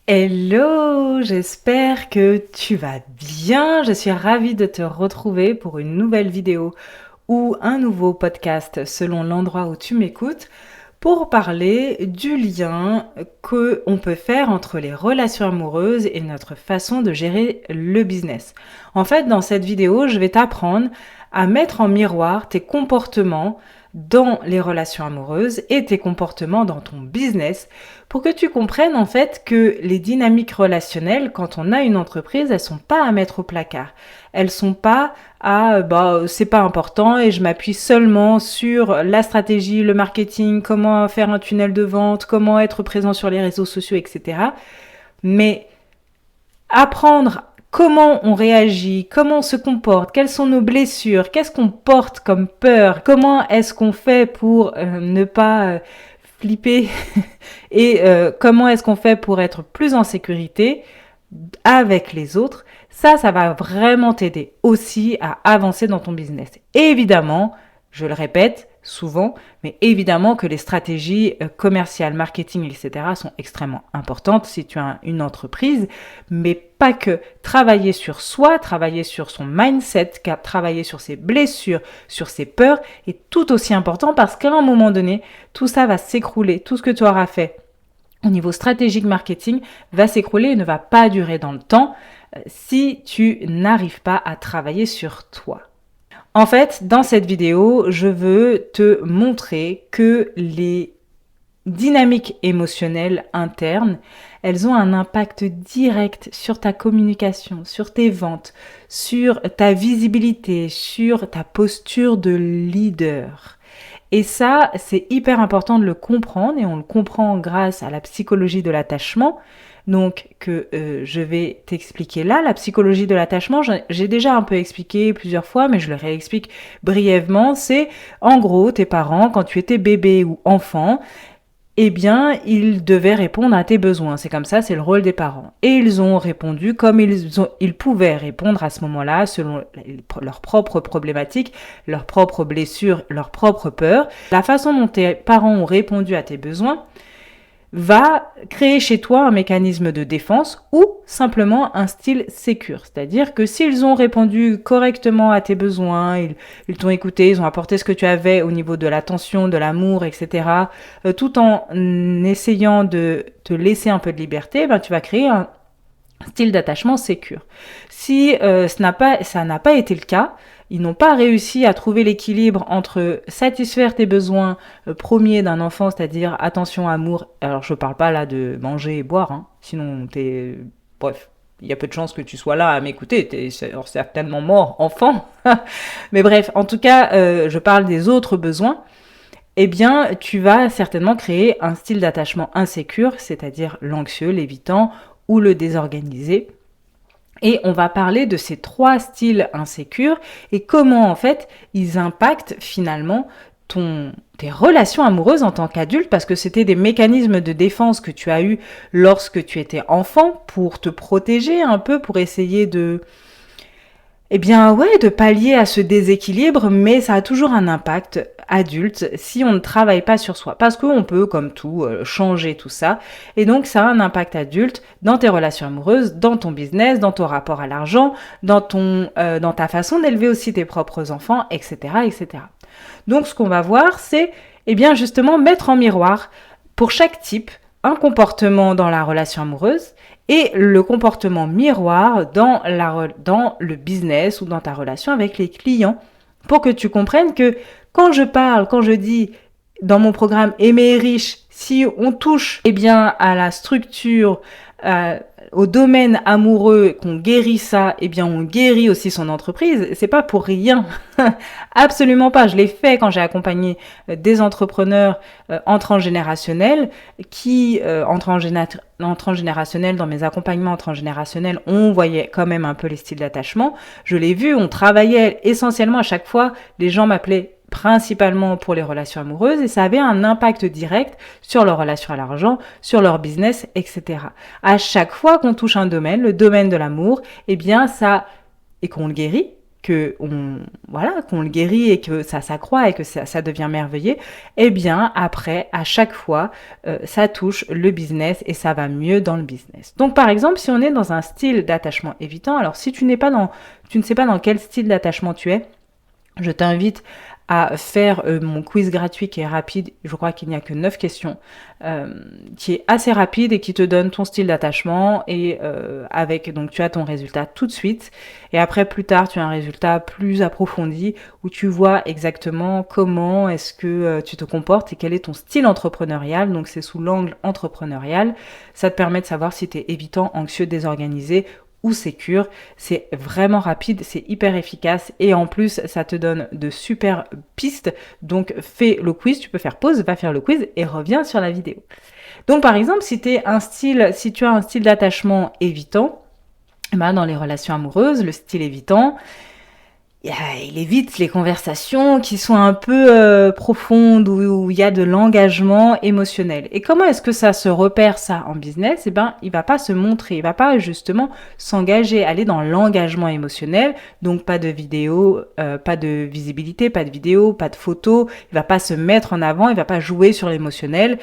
Hello, j'espère que tu vas bien. Je suis ravie de te retrouver pour une nouvelle vidéo ou un nouveau podcast selon l'endroit où tu m'écoutes pour parler du lien que on peut faire entre les relations amoureuses et notre façon de gérer le business. En fait, dans cette vidéo, je vais t'apprendre à mettre en miroir tes comportements dans les relations amoureuses et tes comportements dans ton business pour que tu comprennes en fait que les dynamiques relationnelles, quand on a une entreprise, elles sont pas à mettre au placard. Elles sont pas c'est pas important et je m'appuie seulement sur la stratégie, le marketing, comment faire un tunnel de vente, comment être présent sur les réseaux sociaux, etc. Mais apprendre comment on réagit, comment on se comporte, quelles sont nos blessures, qu'est-ce qu'on porte comme peur, comment est-ce qu'on fait pour ne pas flipper et comment est-ce qu'on fait pour être plus en sécurité avec les autres, ça va vraiment t'aider aussi à avancer dans ton business. Et évidemment, je le répète souvent, mais évidemment que les stratégies commerciales, marketing, etc. sont extrêmement importantes si tu as une entreprise, mais pas que. Travailler sur soi, travailler sur son mindset, travailler sur ses blessures, sur ses peurs est tout aussi important parce qu'à un moment donné, tout ça va s'écrouler, tout ce que tu auras fait au niveau stratégique marketing va s'écrouler et ne va pas durer dans le temps si tu n'arrives pas à travailler sur toi. En fait, dans cette vidéo, je veux te montrer que les dynamiques émotionnelles internes, elles ont un impact direct sur ta communication, sur tes ventes, sur ta visibilité, sur ta posture de leader. Et ça, c'est hyper important de le comprendre et on le comprend grâce à la psychologie de l'attachement. Donc, que je vais t'expliquer là. La psychologie de l'attachement, j'ai déjà un peu expliqué plusieurs fois, mais je le réexplique brièvement. C'est, en gros, tes parents, quand tu étais bébé ou enfant, eh bien, ils devaient répondre à tes besoins. C'est comme ça, c'est le rôle des parents. Et ils ont répondu comme ils pouvaient répondre à ce moment-là, selon leurs propres problématiques, leurs propres blessures, leurs propres peurs. La façon dont tes parents ont répondu à tes besoins va créer chez toi un mécanisme de défense ou simplement un style sécure. C'est-à-dire que s'ils ont répondu correctement à tes besoins, ils t'ont écouté, ils ont apporté ce que tu avais au niveau de l'attention, de l'amour, etc., tout en essayant de te laisser un peu de liberté, tu vas créer un style d'attachement sécure. Si ça n'a pas été le cas, ils n'ont pas réussi à trouver l'équilibre entre satisfaire tes besoins premiers d'un enfant, c'est-à-dire attention, amour. Alors je parle pas là de manger et boire, sinon t'es... Bref, il y a peu de chances que tu sois là à m'écouter, t'es certainement mort enfant. Mais bref, en tout cas, je parle des autres besoins. Eh bien, tu vas certainement créer un style d'attachement insécure, c'est-à-dire l'anxieux, l'évitant ou le désorganisé. Et on va parler de ces 3 styles insécures et comment en fait ils impactent finalement tes relations amoureuses en tant qu'adulte, parce que c'était des mécanismes de défense que tu as eu lorsque tu étais enfant pour te protéger un peu, pour essayer de pallier à ce déséquilibre, mais ça a toujours un impact adulte si on ne travaille pas sur soi. Parce qu'on peut, comme tout, changer tout ça. Et donc, ça a un impact adulte dans tes relations amoureuses, dans ton business, dans ton rapport à l'argent, dans ta façon d'élever aussi tes propres enfants, etc., etc. Donc, ce qu'on va voir, c'est, justement, mettre en miroir, pour chaque type, un comportement dans la relation amoureuse et le comportement miroir dans le business ou dans ta relation avec les clients, pour que tu comprennes que quand je dis dans mon programme Aimer riche, si on touche à la structure, au domaine amoureux, qu'on guérit ça, on guérit aussi son entreprise. C'est pas pour rien. Absolument pas. Je l'ai fait quand j'ai accompagné des entrepreneurs en transgénérationnel qui, en transgénérationnel, dans mes accompagnements en transgénérationnel, on voyait quand même un peu les styles d'attachement. Je l'ai vu, on travaillait essentiellement à chaque fois, les gens m'appelaient principalement pour les relations amoureuses, et ça avait un impact direct sur leur relation à l'argent, sur leur business, etc. À chaque fois qu'on touche un domaine, le domaine de l'amour, et qu'on le guérit, qu'on le guérit et que ça s'accroît et que ça devient merveilleux, eh bien après, à chaque fois, ça touche le business et ça va mieux dans le business. Donc par exemple, si on est dans un style d'attachement évitant, alors si tu ne sais pas dans quel style d'attachement tu es, je t'invite à faire mon quiz gratuit qui est rapide, je crois qu'il n'y a que 9 questions, qui est assez rapide et qui te donne ton style d'attachement et donc tu as ton résultat tout de suite et après plus tard tu as un résultat plus approfondi où tu vois exactement comment est-ce que tu te comportes et quel est ton style entrepreneurial, donc c'est sous l'angle entrepreneurial, ça te permet de savoir si tu es évitant, anxieux, désorganisé ou sécure. C'est vraiment rapide, c'est hyper efficace et en plus ça te donne de super pistes. Donc fais le quiz, tu peux faire pause, va faire le quiz et reviens sur la vidéo. Donc par exemple, si tu as un style d'attachement évitant, dans les relations amoureuses, le style évitant, il évite les conversations qui sont un peu profondes, où il y a de l'engagement émotionnel. Et comment est-ce que ça se repère ça en business ? Il va pas se montrer, il va pas justement s'engager, aller dans l'engagement émotionnel, donc pas de vidéo, pas de visibilité, pas de vidéo, pas de photos, il va pas se mettre en avant, il va pas jouer sur l'émotionnel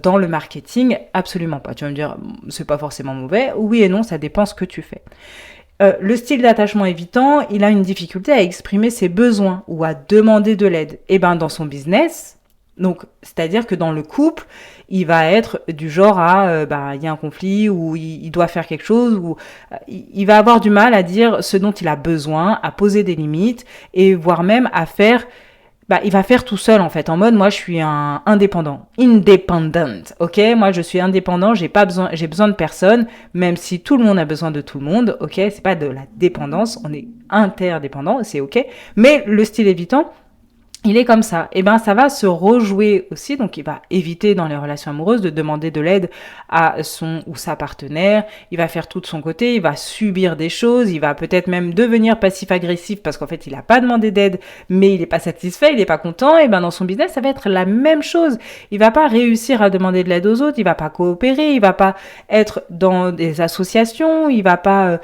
dans le marketing, absolument pas. Tu vas me dire, c'est pas forcément mauvais, oui et non, ça dépend ce que tu fais. Le style d'attachement évitant, il a une difficulté à exprimer ses besoins ou à demander de l'aide. Et dans son business, donc c'est-à-dire que dans le couple, il va être du genre à, il y a un conflit ou il doit faire quelque chose ou il va avoir du mal à dire ce dont il a besoin, à poser des limites et voire même à faire. Il va faire tout seul en fait, en mode moi je suis un indépendant, independent, ok, moi je suis indépendant, j'ai besoin de personne, même si tout le monde a besoin de tout le monde, ok, c'est pas de la dépendance, on est interdépendant, c'est ok, mais le style évitant, il est comme ça. Et ça va se rejouer aussi. Donc, il va éviter dans les relations amoureuses de demander de l'aide à son ou sa partenaire. Il va faire tout de son côté. Il va subir des choses. Il va peut-être même devenir passif-agressif parce qu'en fait, il n'a pas demandé d'aide, mais il n'est pas satisfait, il n'est pas content. Et dans son business, ça va être la même chose. Il va pas réussir à demander de l'aide aux autres. Il va pas coopérer. Il va pas être dans des associations. Il va pas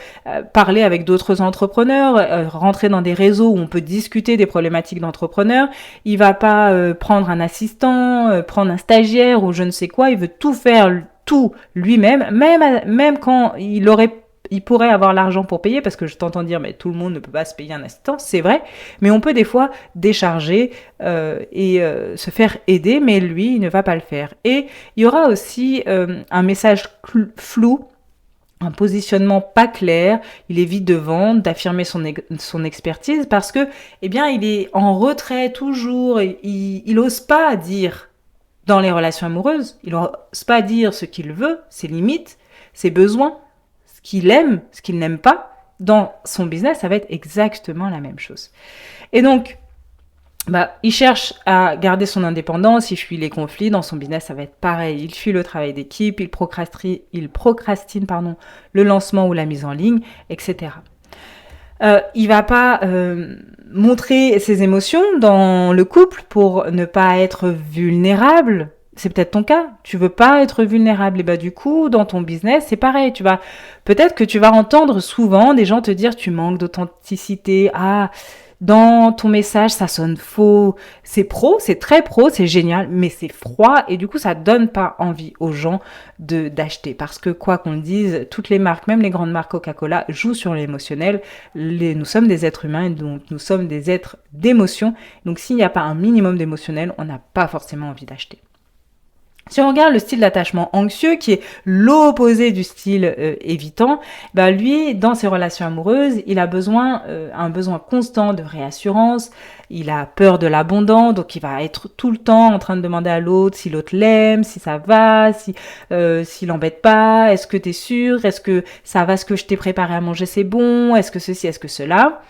parler avec d'autres entrepreneurs, rentrer dans des réseaux où on peut discuter des problématiques d'entrepreneurs. Il va pas prendre un assistant, prendre un stagiaire ou je ne sais quoi. Il veut tout faire tout lui-même, même quand il pourrait avoir l'argent pour payer, parce que je t'entends dire mais tout le monde ne peut pas se payer un assistant, c'est vrai, mais on peut des fois décharger et se faire aider, mais lui il ne va pas le faire. Et il y aura aussi un message flou, un positionnement pas clair, il évite de vendre, d'affirmer son expertise parce que, il est en retrait toujours, il ose pas dire dans les relations amoureuses, il ose pas dire ce qu'il veut, ses limites, ses besoins, ce qu'il aime, ce qu'il n'aime pas. Dans son business, ça va être exactement la même chose. Et donc, il cherche à garder son indépendance, il fuit les conflits, dans son business ça va être pareil, il fuit le travail d'équipe, il procrastine le lancement ou la mise en ligne, etc. Il va pas montrer ses émotions dans le couple pour ne pas être vulnérable. C'est peut-être ton cas, tu veux pas être vulnérable, et du coup dans ton business c'est pareil, peut-être que tu vas entendre souvent des gens te dire tu manques d'authenticité, dans ton message, ça sonne faux, c'est pro, c'est très pro, c'est génial, mais c'est froid et du coup, ça donne pas envie aux gens d'acheter. Parce que quoi qu'on le dise, toutes les marques, même les grandes marques Coca-Cola, jouent sur l'émotionnel. Nous sommes des êtres humains, donc nous sommes des êtres d'émotion. Donc s'il n'y a pas un minimum d'émotionnel, on n'a pas forcément envie d'acheter. Si on regarde le style d'attachement anxieux, qui est l'opposé du style évitant, lui, dans ses relations amoureuses, il a un besoin constant de réassurance, il a peur de l'abondant, donc il va être tout le temps en train de demander à l'autre si l'autre l'aime, si ça va, s'il l'embête pas, est-ce que t'es sûr, est-ce que ça va, ce que je t'ai préparé à manger c'est bon, est-ce que ceci, est-ce que cela.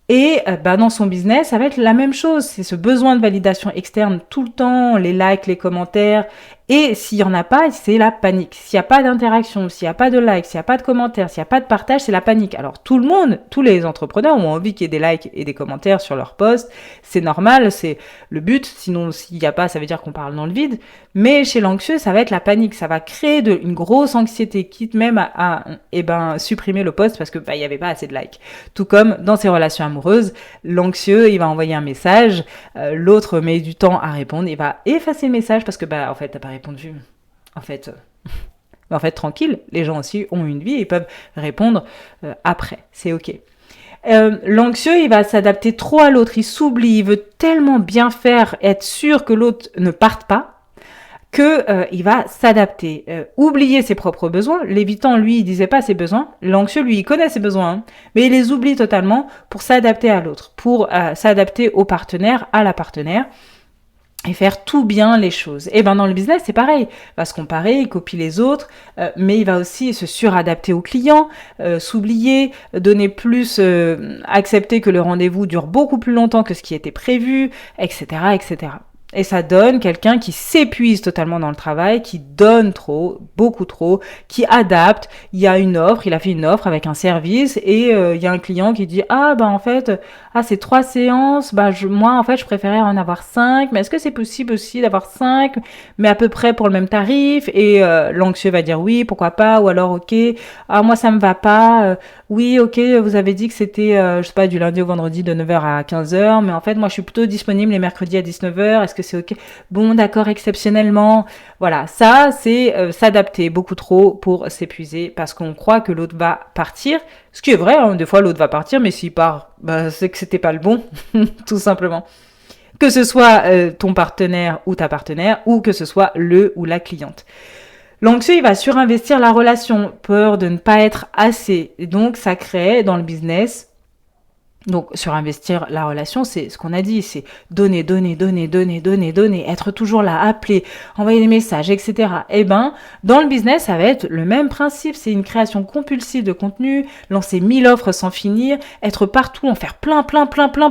Et dans son business, ça va être la même chose. C'est ce besoin de validation externe tout le temps, les likes, les commentaires Et s'il n'y en a pas, c'est la panique. S'il n'y a pas d'interaction, s'il n'y a pas de likes, s'il n'y a pas de commentaires, s'il n'y a pas de partage, c'est la panique. Alors tout le monde, tous les entrepreneurs ont envie qu'il y ait des likes et des commentaires sur leurs posts. C'est normal, c'est le but. Sinon, s'il n'y a pas, ça veut dire qu'on parle dans le vide. Mais chez l'anxieux, ça va être la panique. Ça va créer une grosse anxiété, quitte même à supprimer le post parce que il n'y avait pas assez de likes. Tout comme dans ses relations amoureuses, l'anxieux, il va envoyer un message, l'autre met du temps à répondre, il va effacer le message parce que en fait, t'as pas répondu. En fait, tranquille, les gens aussi ont une vie et peuvent répondre après. C'est ok. L'anxieux, il va s'adapter trop à l'autre, il s'oublie, il veut tellement bien faire, être sûr que l'autre ne parte pas, il va s'adapter, oublier ses propres besoins. L'évitant, lui, il disait pas ses besoins. L'anxieux, lui, il connaît ses besoins, hein, mais il les oublie totalement pour s'adapter à l'autre, pour s'adapter au partenaire, à la partenaire, et faire tout bien les choses. Et dans le business, c'est pareil. Il va se comparer, il copie les autres, mais il va aussi se suradapter au client, s'oublier, donner plus, accepter que le rendez-vous dure beaucoup plus longtemps que ce qui était prévu, etc., etc. Et ça donne quelqu'un qui s'épuise totalement dans le travail, qui donne trop, beaucoup trop, qui adapte. Il y a une offre, il a fait une offre avec un service et il y a un client qui dit en fait, c'est 3 séances, moi en fait je préférais en avoir 5, mais est-ce que c'est possible aussi d'avoir 5, mais à peu près pour le même tarif? Et l'anxieux va dire oui, pourquoi pas, ou alors ok, moi ça me va pas, oui ok, vous avez dit que c'était, je sais pas, du lundi au vendredi de 9h à 15h, mais en fait moi je suis plutôt disponible les mercredis à 19h, est-ce que c'est ok? Bon, d'accord, exceptionnellement. Voilà, ça, c'est s'adapter beaucoup trop pour s'épuiser parce qu'on croit que l'autre va partir. Ce qui est vrai, hein, des fois l'autre va partir, mais s'il part, c'est que c'était pas le bon, tout simplement. Que ce soit ton partenaire ou ta partenaire, ou que ce soit le ou la cliente. L'anxieux, il va surinvestir la relation, peur de ne pas être assez. Et donc, ça crée dans le business. Donc, surinvestir la relation, c'est ce qu'on a dit, c'est donner, être toujours là, appeler, envoyer des messages, etc. Dans le business, ça va être le même principe, c'est une création compulsive de contenu, lancer 1000 offres sans finir, être partout, en faire plein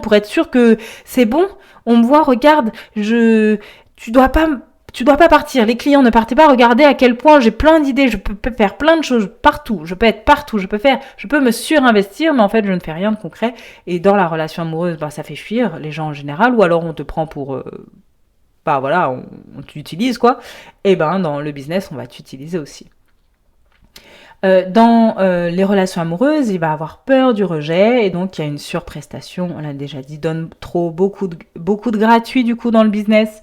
pour être sûr que c'est bon, on me voit, regarde, tu dois pas partir, les clients ne partez pas, regardez à quel point j'ai plein d'idées, je peux faire plein de choses partout, je peux être partout, je peux me surinvestir, mais en fait je ne fais rien de concret. Et dans la relation amoureuse, ça fait fuir les gens en général, ou alors on te prend pour... on t'utilise quoi. Et dans le business, on va t'utiliser aussi. Dans les relations amoureuses, il va avoir peur du rejet et donc il y a une surprestation, on l'a déjà dit, donne trop, beaucoup de gratuit du coup dans le business,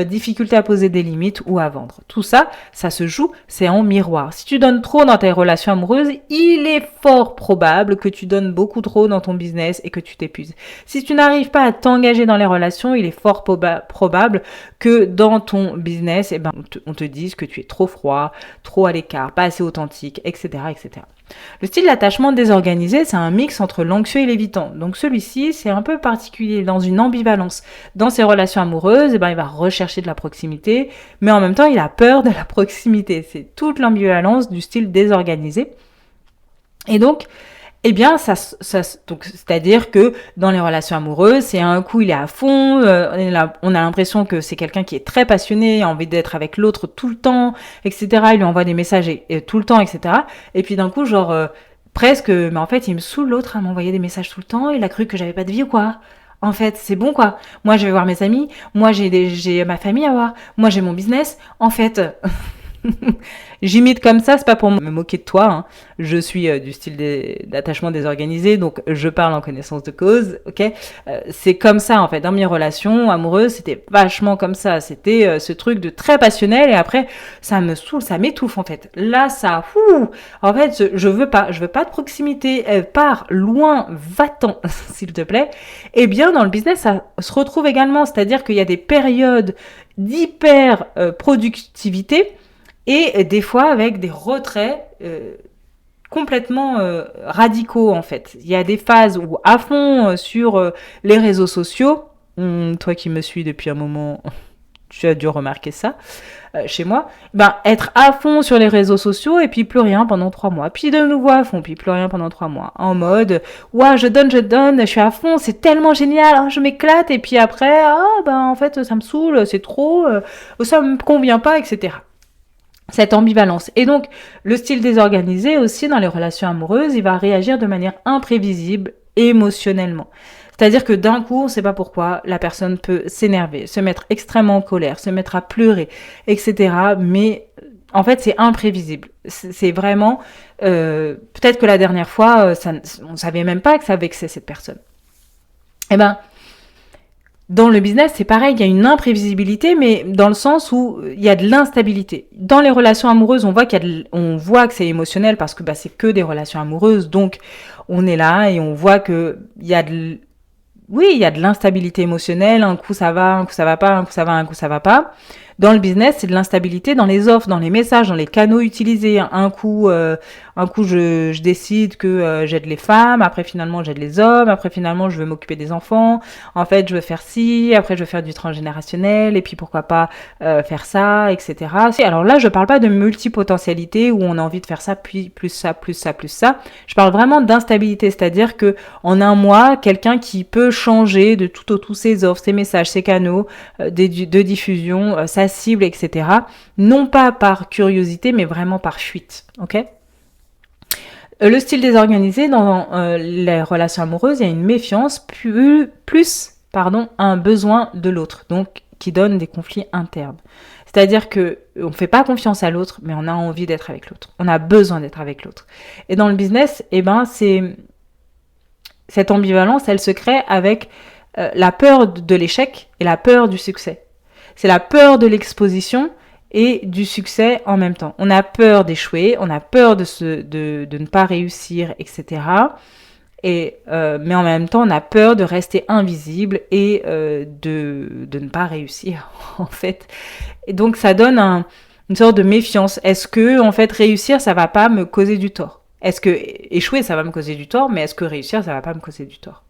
difficulté à poser des limites ou à vendre. Tout ça, ça se joue, c'est en miroir. Si tu donnes trop dans tes relations amoureuses, il est fort probable que tu donnes beaucoup trop dans ton business et que tu t'épuises. Si tu n'arrives pas à t'engager dans les relations, il est fort probable que dans ton business, on te dise que tu es trop froid, trop à l'écart, pas assez authentique, etc., etc. Le style d'attachement désorganisé, c'est un mix entre l'anxieux et l'évitant. Donc celui-ci, c'est un peu particulier, dans une ambivalence. Dans ses relations amoureuses, il va rechercher de la proximité, mais en même temps, il a peur de la proximité. C'est toute l'ambivalence du style désorganisé. Et donc, c'est-à-dire que dans les relations amoureuses, c'est un coup il est à fond, on a l'impression que c'est quelqu'un qui est très passionné, a envie d'être avec l'autre tout le temps, etc. Il lui envoie des messages tout le temps, etc. Et puis d'un coup, presque, mais en fait, il me saoule l'autre à m'envoyer des messages tout le temps, il a cru que j'avais pas de vie ou quoi. En fait, c'est bon quoi. Moi, je vais voir mes amis, moi j'ai ma famille à voir, moi j'ai mon business. En fait... J'imite comme ça, c'est pas pour me moquer de toi, hein. Je suis du style d'attachement désorganisé, donc je parle en connaissance de cause, ok. C'est comme ça en fait, dans mes relations amoureuses, c'était vachement comme ça, c'était ce truc de très passionnel et après ça me saoule, ça m'étouffe en fait. Là en fait je veux pas de proximité, pars loin, va-t'en s'il te plaît. Et bien dans le business ça se retrouve également, c'est-à-dire qu'il y a des périodes d'hyper productivité et des fois avec des retraits complètement radicaux en fait. Il y a des phases où à fond sur les réseaux sociaux, toi qui me suis depuis un moment, tu as dû remarquer ça chez moi, être à fond sur les réseaux sociaux et puis plus rien pendant 3 mois, puis de nouveau à fond, puis plus rien pendant 3 mois, en mode, ouais, je donne, je suis à fond, c'est tellement génial, je m'éclate, et puis après, en fait, ça me saoule, c'est trop, ça me convient pas, etc. Cette ambivalence. Et donc, le style désorganisé aussi dans les relations amoureuses, il va réagir de manière imprévisible émotionnellement. C'est-à-dire que d'un coup, on ne sait pas pourquoi, la personne peut s'énerver, se mettre extrêmement en colère, se mettre à pleurer, etc. Mais en fait, c'est imprévisible. C'est vraiment... peut-être que la dernière fois, on ne savait même pas que ça vexait cette personne. Dans le business, c'est pareil, il y a une imprévisibilité, mais dans le sens où il y a de l'instabilité. Dans les relations amoureuses, on voit que c'est émotionnel parce que c'est que des relations amoureuses, donc on est là et on voit que il y a de l'instabilité émotionnelle, un coup ça va pas, un coup ça va, un coup ça va pas. Dans le business, c'est de l'instabilité dans les offres, dans les messages, dans les canaux utilisés. Un coup, je décide que j'aide les femmes, après finalement j'aide les hommes, après finalement je veux m'occuper des enfants, en fait je veux faire ci, après je veux faire du transgénérationnel, et puis pourquoi pas faire ça, etc. Alors là, je parle pas de multipotentialité où on a envie de faire ça, puis plus ça, plus ça, plus ça. Je parle vraiment d'instabilité, c'est-à-dire que en un mois, quelqu'un qui peut changer de tout au tout ses offres, ses messages, ses canaux de diffusion, sa cible, etc. Non pas par curiosité, mais vraiment par fuite. Ok ? Le style désorganisé dans les relations amoureuses, il y a une méfiance plus un besoin de l'autre, donc qui donne des conflits internes. C'est-à-dire que on ne fait pas confiance à l'autre, mais on a envie d'être avec l'autre. On a besoin d'être avec l'autre. Et dans le business, cette ambivalence, elle se crée avec la peur de l'échec et la peur du succès. C'est la peur de l'exposition et du succès en même temps. On a peur d'échouer, on a peur de ne pas réussir, etc. Mais en même temps, on a peur de rester invisible et de ne pas réussir, en fait. Et donc, ça donne une sorte de méfiance. Est-ce que, en fait, réussir, ça va pas me causer du tort ? Est-ce que échouer, ça va me causer du tort, mais est-ce que réussir, ça va pas me causer du tort ?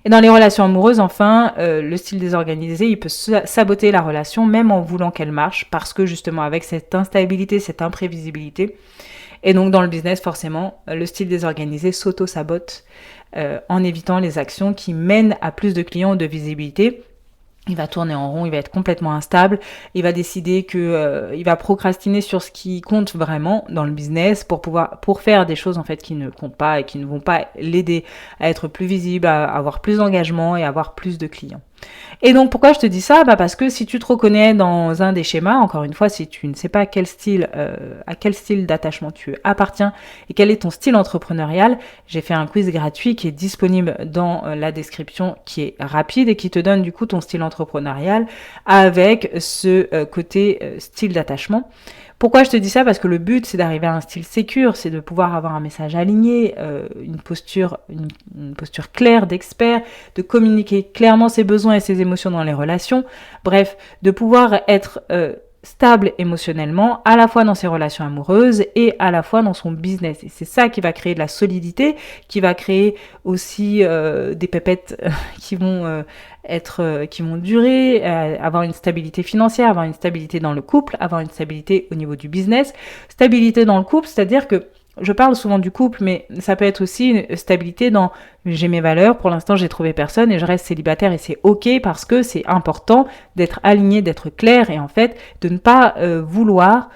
Et dans les relations amoureuses, enfin, le style désorganisé, il peut saboter la relation, même en voulant qu'elle marche, parce que justement, avec cette instabilité, cette imprévisibilité, et donc dans le business, forcément, le style désorganisé s'auto-sabote en évitant les actions qui mènent à plus de clients ou de visibilité. Il va tourner en rond, il va être complètement instable, il va décider il va procrastiner sur ce qui compte vraiment dans le business pour faire des choses en fait qui ne comptent pas et qui ne vont pas l'aider à être plus visible, à avoir plus d'engagement et à avoir plus de clients. Et donc pourquoi je te dis ça ? Parce que si tu te reconnais dans un des schémas, encore une fois, si tu ne sais pas à quel style d'attachement tu appartiens et quel est ton style entrepreneurial, j'ai fait un quiz gratuit qui est disponible dans la description, qui est rapide et qui te donne du coup ton style entrepreneurial avec ce côté style d'attachement. Pourquoi je te dis ça ? Parce que le but, c'est d'arriver à un style sécure, c'est de pouvoir avoir un message aligné, une posture claire d'expert, de communiquer clairement ses besoins et ses émotions dans les relations. Bref, de pouvoir être stable émotionnellement, à la fois dans ses relations amoureuses et à la fois dans son business. Et c'est ça qui va créer de la solidité, qui va créer aussi des pépettes qui vont durer, avoir une stabilité financière, avoir une stabilité dans le couple, avoir une stabilité au niveau du business. Stabilité dans le couple, c'est-à-dire que je parle souvent du couple, mais ça peut être aussi une stabilité dans j'ai mes valeurs, pour l'instant j'ai trouvé personne et je reste célibataire et c'est ok parce que c'est important d'être aligné, d'être clair et en fait de ne pas vouloir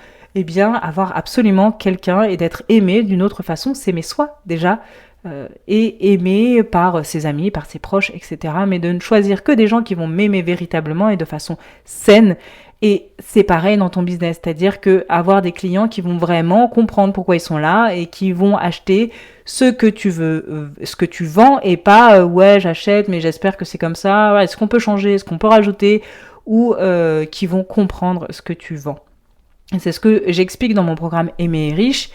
avoir absolument quelqu'un et d'être aimé d'une autre façon, s'aimer soi déjà et aimé par ses amis, par ses proches, etc. Mais de ne choisir que des gens qui vont m'aimer véritablement et de façon saine. Et c'est pareil dans ton business, c'est-à-dire que avoir des clients qui vont vraiment comprendre pourquoi ils sont là et qui vont acheter ce que tu veux, ce que tu vends et pas ouais j'achète mais j'espère que c'est comme ça, ouais, est-ce qu'on peut changer, est-ce qu'on peut rajouter ou qui vont comprendre ce que tu vends. Et c'est ce que j'explique dans mon programme Aimer et riche.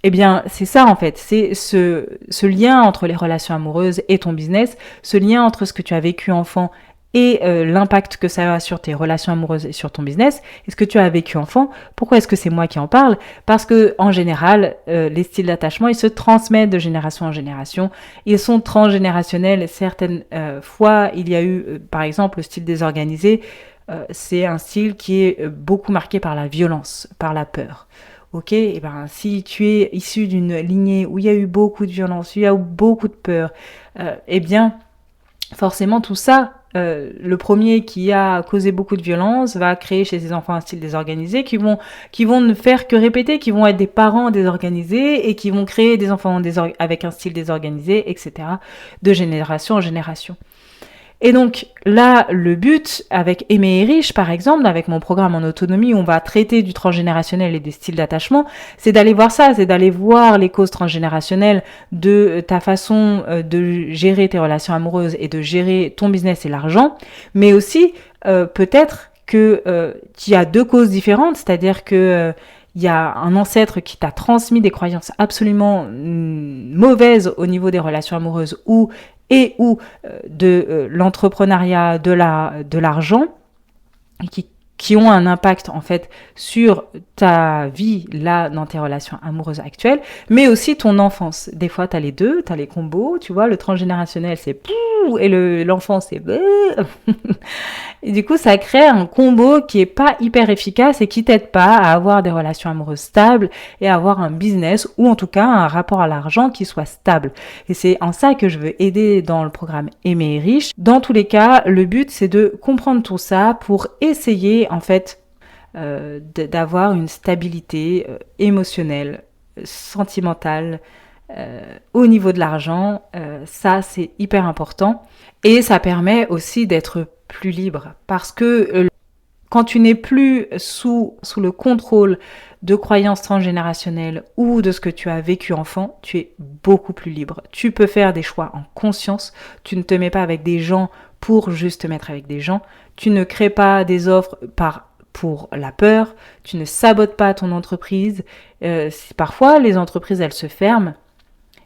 Eh bien, c'est ça en fait, c'est ce lien entre les relations amoureuses et ton business, ce lien entre ce que tu as vécu enfant et l'impact que ça a sur tes relations amoureuses et sur ton business. Et ce que tu as vécu enfant, pourquoi est-ce que c'est moi qui en parle ? Parce que en général, les styles d'attachement, ils se transmettent de génération en génération. Ils sont transgénérationnels. Certaines fois, il y a eu, par exemple, le style désorganisé c'est un style qui est beaucoup marqué par la violence, par la peur. Ok, et ben si tu es issu d'une lignée où il y a eu beaucoup de violence, où il y a eu beaucoup de peur, eh bien forcément tout ça, le premier qui a causé beaucoup de violence va créer chez ses enfants un style désorganisé qui vont ne faire que répéter, qui vont être des parents désorganisés et qui vont créer des enfants avec un style désorganisé, etc. de génération en génération. Et donc là, le but avec Aimer et riche, par exemple, avec mon programme en autonomie où on va traiter du transgénérationnel et des styles d'attachement, c'est d'aller voir ça, c'est d'aller voir les causes transgénérationnelles de ta façon de gérer tes relations amoureuses et de gérer ton business et l'argent, mais aussi peut-être que qu'il y a deux causes différentes, c'est-à-dire que il y a un ancêtre qui t'a transmis des croyances absolument mauvaises au niveau des relations amoureuses ou de l'entrepreneuriat, de l'argent, qui ont un impact en fait sur ta vie là dans tes relations amoureuses actuelles, mais aussi ton enfance. Des fois, tu as les deux, tu as les combos, tu vois, le transgénérationnel c'est pouh et l'enfant c'est et du coup, ça crée un combo qui est pas hyper efficace et qui t'aide pas à avoir des relations amoureuses stables et à avoir un business ou en tout cas un rapport à l'argent qui soit stable. Et c'est en ça que je veux aider dans le programme Aimer et riche. Dans tous les cas, le but c'est de comprendre tout ça pour essayer en fait d'avoir une stabilité émotionnelle, sentimentale, au niveau de l'argent. Ça c'est hyper important et ça permet aussi d'être plus libre parce que quand tu n'es plus sous le contrôle de croyances transgénérationnelles ou de ce que tu as vécu enfant, tu es beaucoup plus libre. Tu peux faire des choix en conscience, tu ne te mets pas avec des gens pour juste te mettre avec des gens, tu ne crées pas des offres pour la peur, tu ne sabotes pas ton entreprise. Parfois, les entreprises, elles se ferment,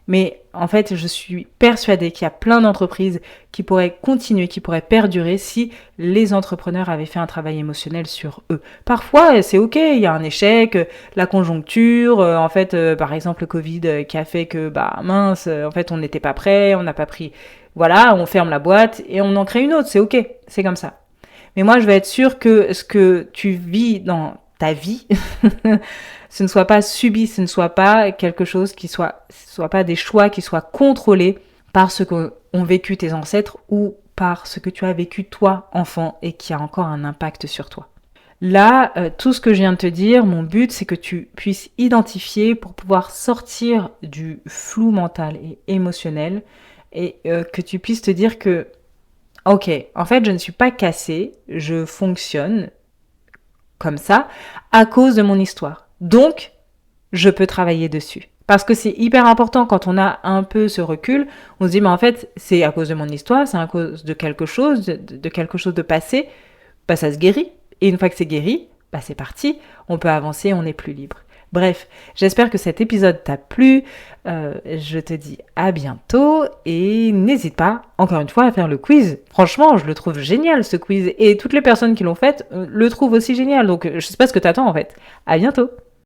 mais en fait, je suis persuadée qu'il y a plein d'entreprises qui pourraient continuer, qui pourraient perdurer si les entrepreneurs avaient fait un travail émotionnel sur eux. Parfois, c'est ok, il y a un échec, la conjoncture, en fait, par exemple, le Covid qui a fait que, mince, en fait, on n'était pas prêt, on n'a pas pris, voilà, on ferme la boîte et on en crée une autre, c'est ok, c'est comme ça. Mais moi, je vais être sûre que ce que tu vis dans ta vie, ce ne soit pas subi, ce ne soit pas quelque chose ce soit pas des choix qui soient contrôlés par ce qu'ont vécu tes ancêtres ou par ce que tu as vécu toi, enfant, et qui a encore un impact sur toi. Là, tout ce que je viens de te dire, mon but, c'est que tu puisses identifier pour pouvoir sortir du flou mental et émotionnel et que tu puisses te dire que ok, en fait, je ne suis pas cassée, je fonctionne comme ça à cause de mon histoire. Donc, je peux travailler dessus. Parce que c'est hyper important quand on a un peu ce recul, on se dit, mais en fait, c'est à cause de mon histoire, c'est à cause de quelque chose, de quelque chose de passé, ça se guérit. Et une fois que c'est guéri, c'est parti, on peut avancer, on est plus libre. Bref, j'espère que cet épisode t'a plu. Je te dis à bientôt et n'hésite pas, encore une fois, à faire le quiz. Franchement, je le trouve génial ce quiz et toutes les personnes qui l'ont fait le trouvent aussi génial. Donc, je sais pas ce que t'attends en fait. À bientôt.